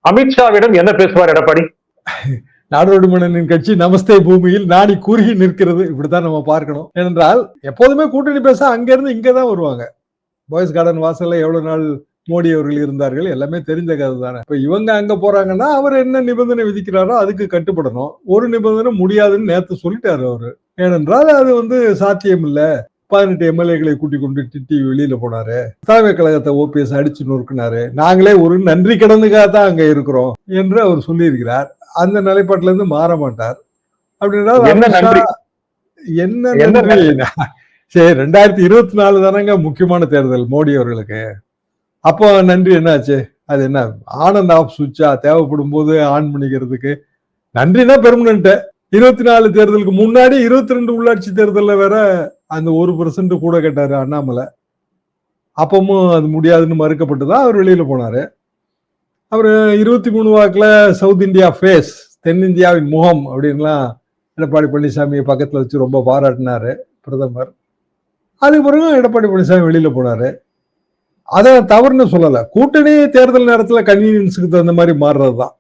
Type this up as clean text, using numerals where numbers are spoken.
அமித்ஷாவிடம் என்ன பேசுவார் எடப்பாடி? நாடோடி மன்னனின் கட்சி நமஸ்தே பூமியில் நாடி குறுகி நிற்கிறது, இப்படித்தான் நம்ம பார்க்கணும். ஏனென்றால் எப்போதுமே கூட்டணி பேச அங்க இருந்து இங்கதான் வருவாங்க. பாய்ஸ் கார்டன் வாசல்ல எவ்வளவு நாள் மோடி அவர்கள் இருந்தார்கள், எல்லாமே தெரிஞ்ச கதை தானே. இப்ப இவங்க அங்க போறாங்கன்னா அவர் என்ன நிபந்தனை விதிக்கிறாரோ அதுக்கு கட்டுப்படணும். ஒரு நிபந்தனை முடியாதுன்னு நேத்து சொல்லிட்டாரு அவரு. ஏனென்றால் அது சாத்தியம் இல்ல. 18 எம்எல்ஏக்களை கூட்டிக் கொண்டு டிடி வெளியில போனாரு. தலைமை கழகத்தை ஓபிஎஸ் அடிச்சு நொறுக்கினாரு. நாங்களே ஒரு நன்றி கடனுக்காக தான் அங்க இருக்கிறோம் என்று அவர் சொல்லியிருக்கிறார். அந்த நிலைப்பாட்டில இருந்து மாற மாட்டார். அப்படின்னா என்ன நன்றி? சரி, 2024 தானங்க முக்கியமான தேர்தல் மோடி அவர்களுக்கு. அப்போ நன்றி என்னாச்சு? அது என்ன ஆன் ஆஃப் சுவிட்சா? தேவைப்படும் போது ஆன் பண்ணிக்கிறதுக்கு நன்றினா பெர்மனன்ட். 24 தேர்தலுக்கு முன்னாடி 22 உள்ளாட்சி தேர்தல்ல வேற அந்த 1% கூட கேட்டாரு அண்ணாமலை. அப்பமும் அது முடியாதுன்னு மறுக்கப்பட்டுதான் அவர் வெளியில போனாரு. அவர் 23 வாக்குல சவுத் இந்தியா ஃபேஸ், தென்னிந்தியாவின் முகம் அப்படின்லாம் எடப்பாடி பழனிசாமியை பக்கத்துல வச்சு ரொம்ப பாராட்டினாரு பிரதமர். அதுக்கு பிறகு எடப்பாடி பழனிசாமி வெளியில போனாரு. அதை தவறுன்னு சொல்லல. கூட்டணி தேர்தல் நேரத்துல கன்வீனியன்ஸுக்கு தகுந்த மாதிரி மாறுறதுதான்.